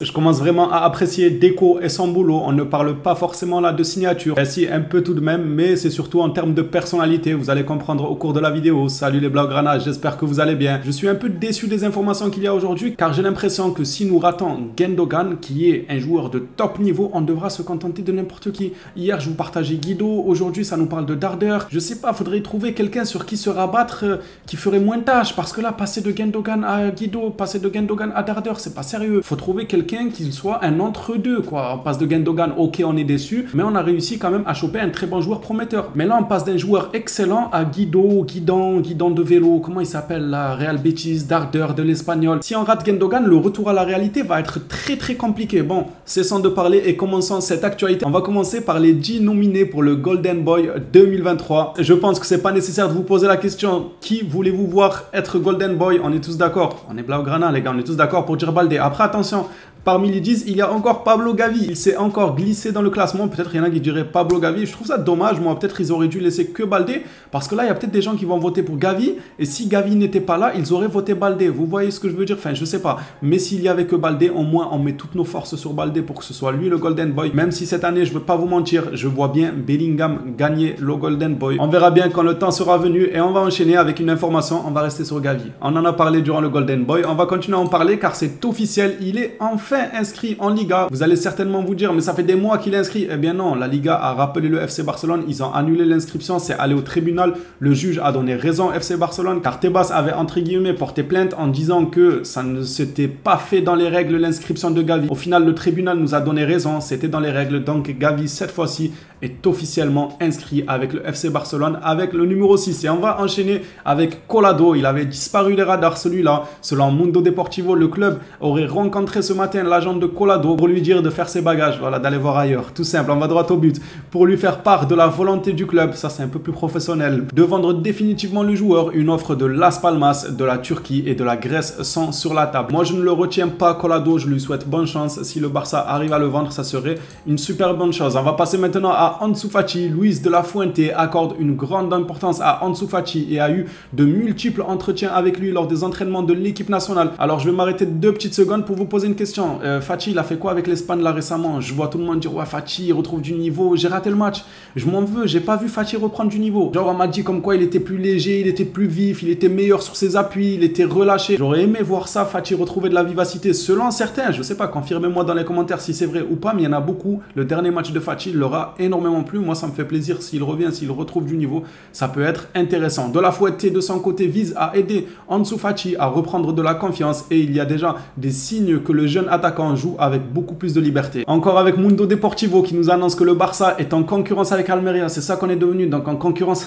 Je commence vraiment à apprécier Deco et son boulot. On ne parle pas forcément là de signature. Si, un peu tout de même, mais c'est surtout en termes de personnalité. Vous allez comprendre au cours de la vidéo. Salut les Blaugrana, j'espère que vous allez bien. Je suis un peu déçu des informations qu'il y a aujourd'hui, car j'ai l'impression que si nous ratons Gundogan, qui est un joueur de top niveau, on devra se contenter de n'importe qui. Hier, je vous partageais Guido. Aujourd'hui, ça nous parle de Darder. Je sais pas, faudrait trouver quelqu'un sur qui se rabattre, qui ferait moins de tâches. Parce que là, passer de Gundogan à Guido, passer de Gundogan à Darder, c'est pas sérieux. Faut trouver quelqu'un qui soit un entre-deux, quoi. On passe de Gundogan, ok, on est déçu, mais on a réussi quand même à choper un très bon joueur prometteur. Mais là, on passe d'un joueur excellent à Guido de vélo, comment il s'appelle là, Real Betis, Darder de l'Espagnol. Si on rate Gundogan, le retour à la réalité va être très compliqué. Bon, cessons de parler et commençons cette actualité. On va commencer par les 10 nominés pour le Golden Boy 2023. Je pense que c'est pas nécessaire de vous poser la question, qui voulez-vous voir être Golden Boy? On est tous d'accord, on est Blaugrana les gars, on est tous d'accord pour dire Baldé. Après attention, parmi les 10, il y a encore Pablo Gavi. Il s'est encore glissé dans le classement. Peut-être il y en a qui diraient Pablo Gavi. Je trouve ça dommage. Moi, peut-être ils auraient dû laisser que Baldé. Parce que là, il y a peut-être des gens qui vont voter pour Gavi. Et si Gavi n'était pas là, ils auraient voté Baldé. Vous voyez ce que je veux dire? Enfin, je sais pas. Mais s'il y avait que Baldé, au moins, on met toutes nos forces sur Baldé pour que ce soit lui le Golden Boy. Même si cette année, je veux pas vous mentir, je vois bien Bellingham gagner le Golden Boy. On verra bien quand le temps sera venu. Et on va enchaîner avec une information. On va rester sur Gavi. On en a parlé durant le Golden Boy. On va continuer à en parler car c'est officiel. Il est enfin inscrit en Liga. Vous allez certainement vous dire, mais ça fait des mois qu'il est inscrit. Eh bien non, la Liga a rappelé le FC Barcelone. Ils ont annulé l'inscription. C'est allé au tribunal. Le juge a donné raison au FC Barcelone car Tebas avait entre guillemets porté plainte en disant que ça ne s'était pas fait dans les règles l'inscription de Gavi. Au final, le tribunal nous a donné raison. C'était dans les règles. Donc Gavi, cette fois-ci, est officiellement inscrit avec le FC Barcelone avec le numéro 6. Et on va enchaîner avec Collado. Il avait disparu des radars celui-là. Selon Mundo Deportivo, le club aurait rencontré ce matin l'agent de Collado pour lui dire de faire ses bagages, voilà, d'aller voir ailleurs. Tout simple, on va droit au but. Pour lui faire part de la volonté du club, ça c'est un peu plus professionnel, de vendre définitivement le joueur. Une offre de Las Palmas, de la Turquie et de la Grèce sont sur la table. Moi je ne le retiens pas, Collado, je lui souhaite bonne chance. Si le Barça arrive à le vendre, ça serait une super bonne chose. On va passer maintenant à Ansu Fati. Luis de la Fuente accorde une grande importance à Ansu Fati et a eu de multiples entretiens avec lui lors des entraînements de l'équipe nationale. Alors je vais m'arrêter 2 petites secondes pour vous poser une question. Fati, il a fait quoi avec l'Espagne là récemment? Je vois tout le monde dire ouais, Fati retrouve du niveau. J'ai raté le match, je m'en veux, j'ai pas vu Fati reprendre du niveau. Genre on m'a dit comme quoi il était plus léger, il était plus vif, il était meilleur sur ses appuis, il était relâché. J'aurais aimé voir ça, Fati retrouver de la vivacité selon certains. Je sais pas, confirmez-moi dans les commentaires si c'est vrai ou pas, mais il y en a beaucoup. Le dernier match de Fati leur a énormément plu. Moi ça me fait plaisir s'il revient, s'il retrouve du niveau, ça peut être intéressant. De la Fouette de son côté vise à aider Ansu Fati à reprendre de la confiance et il y a déjà des signes que le jeune attaquant joue avec beaucoup plus de liberté. Encore avec Mundo Deportivo qui nous annonce que le Barça est en concurrence avec Almeria. C'est ça qu'on est devenu, donc en concurrence.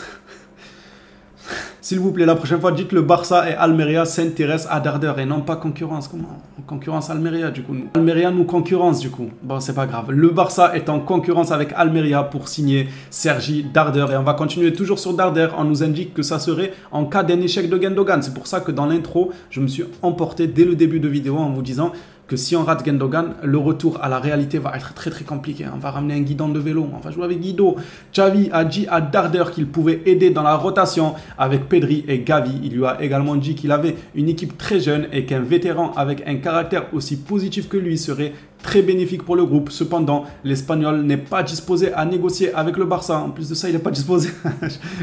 S'il vous plaît, la prochaine fois, dites le Barça et Almeria s'intéressent à Darder et non pas concurrence. Comment? Concurrence Almeria, du coup. Almeria nous concurrence, du coup. Bon, c'est pas grave. Le Barça est en concurrence avec Almeria pour signer Sergi Darder. Et on va continuer toujours sur Darder. On nous indique que ça serait en cas d'un échec de Gundogan. C'est pour ça que dans l'intro, je me suis emporté dès le début de vidéo en vous disant que si on rate Gundogan, le retour à la réalité va être très compliqué. On va ramener un guidon de vélo, on va jouer avec Guido. Xavi a dit à Darder qu'il pouvait aider dans la rotation avec Pedri et Gavi. Il lui a également dit qu'il avait une équipe très jeune et qu'un vétéran avec un caractère aussi positif que lui serait très bénéfique pour le groupe. Cependant, l'Espagnol n'est pas disposé à négocier avec le Barça. En plus de ça, il n'est pas disposé.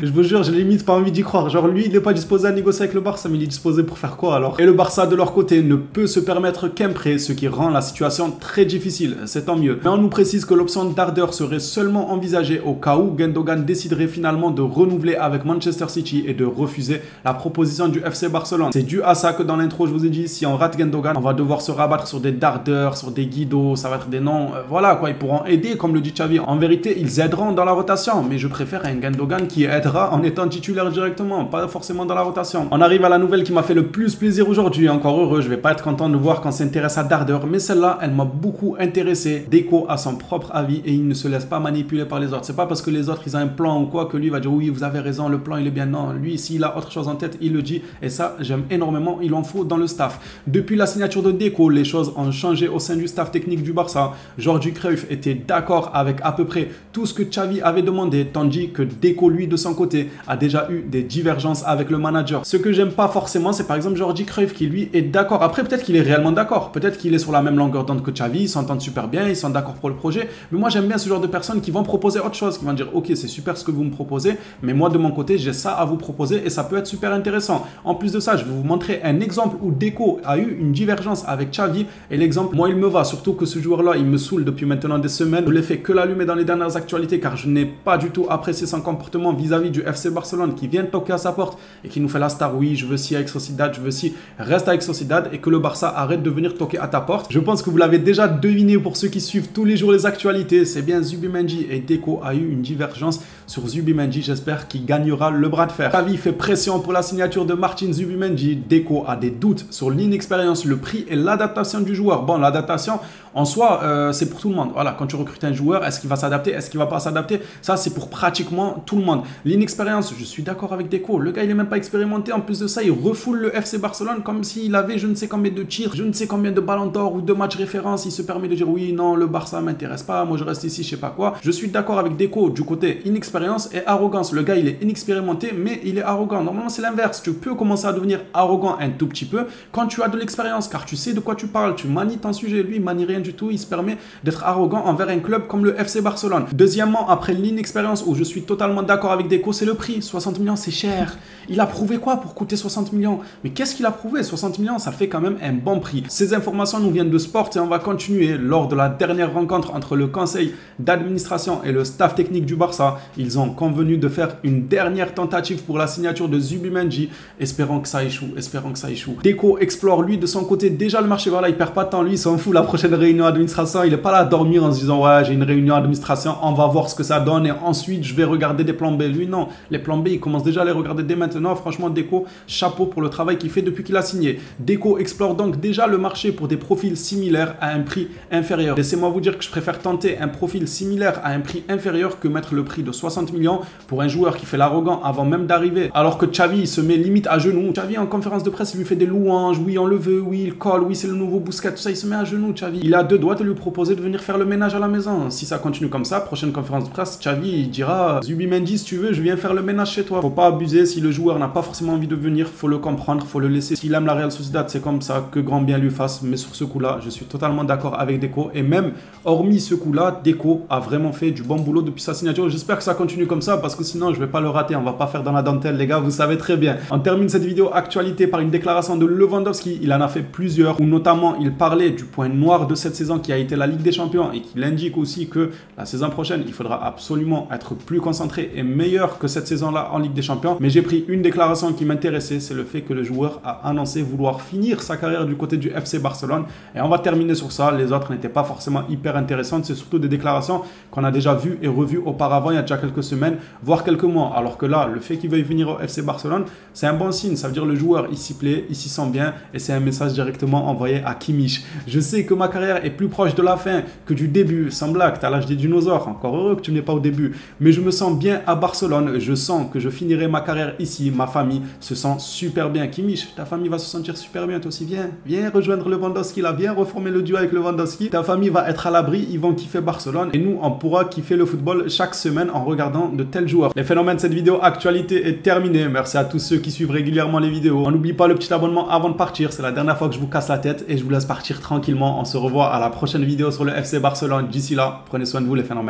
Je vous jure, j'ai limite pas envie d'y croire. Genre, lui, il n'est pas disposé à négocier avec le Barça, mais il est disposé pour faire quoi alors? Et le Barça, de leur côté, ne peut se permettre qu'un prêt, ce qui rend la situation très difficile. C'est tant mieux. Mais on nous précise que l'option Darder serait seulement envisagée au cas où Gundogan déciderait finalement de renouveler avec Manchester City et de refuser la proposition du FC Barcelone. C'est dû à ça que dans l'intro, je vous ai dit, si on rate Gundogan, on va devoir se rabattre sur des Darder, sur des Guido, ça va être des noms, voilà quoi, ils pourront aider comme le dit Xavi. En vérité, ils aideront dans la rotation, mais je préfère un Gundogan qui aidera en étant titulaire directement, pas forcément dans la rotation. On arrive à la nouvelle qui m'a fait le plus plaisir aujourd'hui, encore heureux, je vais pas être content de voir qu'on s'intéresse à Darder, mais celle-là, elle m'a beaucoup intéressé. Deco a son propre avis et il ne se laisse pas manipuler par les autres. C'est pas parce que les autres ils ont un plan ou quoi que lui va dire oui, vous avez raison, le plan il est bien. Non, lui s'il a autre chose en tête, il le dit et ça, j'aime énormément, il en faut dans le staff. Depuis la signature de Deco, les choses ont changé au sein du staff technique du Barça. Jordi Cruyff était d'accord avec à peu près tout ce que Xavi avait demandé, tandis que Deco, lui, de son côté, a déjà eu des divergences avec le manager. Ce que j'aime pas forcément, c'est par exemple Jordi Cruyff qui, lui, est d'accord. Après, peut-être qu'il est réellement d'accord. Peut-être qu'il est sur la même longueur d'onde que Xavi, ils s'entendent super bien, ils sont d'accord pour le projet. Mais moi, j'aime bien ce genre de personnes qui vont proposer autre chose, qui vont dire, ok, c'est super ce que vous me proposez, mais moi, de mon côté, j'ai ça à vous proposer et ça peut être super intéressant. En plus de ça, je vais vous montrer un exemple où Deco a eu une divergence avec Xavi et l'exemple, moi, il me va. Surtout que ce joueur-là, il me saoule depuis maintenant des semaines. Je l'ai fait que l'allumer dans les dernières actualités car je n'ai pas du tout apprécié son comportement vis-à-vis du FC Barcelone qui vient de toquer à sa porte et qui nous fait la star. Oui, je veux si avec Sociedad, je veux si reste avec Sociedad et que le Barça arrête de venir toquer à ta porte. Je pense que vous l'avez déjà deviné pour ceux qui suivent tous les jours les actualités. C'est bien Zubimendi et Deco a eu une divergence sur Zubimendi. J'espère qu'il gagnera le bras de fer. Xavi fait pression pour la signature de Martin Zubimendi. Deco a des doutes sur l'inexpérience, le prix et l'adaptation du joueur. Bon, l'adaptation en soi, c'est pour tout le monde. Voilà, quand tu recrutes un joueur, est-ce qu'il va s'adapter, est-ce qu'il va pas s'adapter? Ça, c'est pour pratiquement tout le monde. L'inexpérience, je suis d'accord avec Deco. Le gars, il est même pas expérimenté. En plus de ça, il refoule le FC Barcelone comme s'il avait je ne sais combien de tirs, je ne sais combien de ballons d'or ou de matchs référence. Il se permet de dire oui, non, le Barça m'intéresse pas, moi je reste ici, je sais pas quoi. Je suis d'accord avec Deco du côté inexpérience et arrogance. Le gars, il est inexpérimenté, mais il est arrogant. Normalement, c'est l'inverse. Tu peux commencer à devenir arrogant un tout petit peu quand tu as de l'expérience, car tu sais de quoi tu parles, tu manies ton sujet. Lui, il manie rien du tout. Il se permet d'être arrogant envers un club comme le FC Barcelone. Deuxièmement, après l'inexpérience, où je suis totalement d'accord avec Deco, c'est le prix. 60 millions, c'est cher. Il a prouvé quoi pour coûter 60 millions? Mais qu'est-ce qu'il a prouvé? 60 millions, ça fait quand même un bon prix. Ces informations nous viennent de Sport et on va continuer. Lors de la dernière rencontre entre le conseil d'administration et le staff technique du Barça, ils ont convenu de faire une dernière tentative pour la signature de Zubimendi. Espérons que ça échoue, espérons que ça échoue. Deco explore lui de son côté déjà le marché. Voilà, il perd pas de temps, lui, il s'en fout. La prochaine réunion d'administration, il n'est pas là à dormir en se disant ouais, j'ai une réunion d'administration, on va voir ce que ça donne et ensuite je vais regarder des plans B. Lui, non, les plans B, il commence déjà à les regarder dès maintenant. Franchement, Deco, chapeau pour le travail qu'il fait depuis qu'il a signé. Deco explore donc déjà le marché pour des profils similaires à un prix inférieur. Laissez-moi vous dire que je préfère tenter un profil similaire à un prix inférieur que mettre le prix de 60 millions pour un joueur qui fait l'arrogant avant même d'arriver. Alors que Xavi, il se met limite à genoux. Xavi, en conférence de presse, il lui fait des louanges. Oui, on le veut. Oui, il colle. Oui, c'est le nouveau Busquets. Tout ça, il se met à genoux, Xavi. Il a deux doigts de lui proposer de venir faire le ménage à la maison. Si ça continue comme ça, prochaine conférence de presse, Xavi, il dira Zubimendi, si tu veux, je viens faire le ménage chez toi. Faut pas abuser. Si le joueur n'a pas forcément envie de venir, faut le comprendre, faut le laisser. S'il aime la Real Sociedad, c'est comme ça, que grand bien lui fasse. Mais sur ce coup-là, je suis totalement d'accord avec Deco. Et même, hormis ce coup-là, Deco a vraiment fait du bon boulot depuis sa signature. J'espère que ça continue comme ça parce que sinon, je vais pas le rater. On va pas faire dans la dentelle, les gars, vous savez très bien. On termine cette vidéo actualité par une déclaration de Lewandowski. Il en a fait plusieurs, où notamment, il parlait du point noir de cette saison qui a été la Ligue des Champions et qu'il indique aussi que la saison prochaine, il faudra absolument être plus concentré et meilleur que cette saison-là en Ligue des Champions. Mais j'ai pris une déclaration qui m'intéressait, c'est le fait que le joueur a annoncé vouloir finir sa carrière du côté du FC Barcelone. Et on va terminer sur ça. Les autres n'étaient pas forcément hyper intéressantes. C'est surtout des déclarations qu'on a déjà vues et revues auparavant, il y a déjà quelques semaines, voire quelques mois. Alors que là, le fait qu'il veuille venir au FC Barcelone, c'est un bon signe. Ça veut dire que le joueur, il s'y plaît, il s'y sent bien et c'est un message directement envoyé à Kimmich. Je sais que ma carrière est plus proche de la fin que du début. Sans blague, t'as l'âge des dinosaures. Encore heureux que tu n'es pas au début. Mais je me sens bien à Barcelone. Je sens que je finirai ma carrière ici. Ma famille se sent super bien. Kimmich, ta famille va se sentir super bien. Toi aussi, viens rejoindre Lewandowski là. Viens reformer le duo avec Lewandowski. Ta famille va être à l'abri. Ils vont kiffer Barcelone. Et nous, on pourra kiffer le football chaque semaine en regardant de tels joueurs. Les phénomènes, cette vidéo actualité est terminée. Merci à tous ceux qui suivent régulièrement les vidéos. On n'oublie pas le petit abonnement avant de partir. C'est la dernière fois que je vous casse la tête et je vous laisse partir tranquillement. On se revoit à la prochaine vidéo sur le FC Barcelone. D'ici là, prenez soin de vous les phénomènes.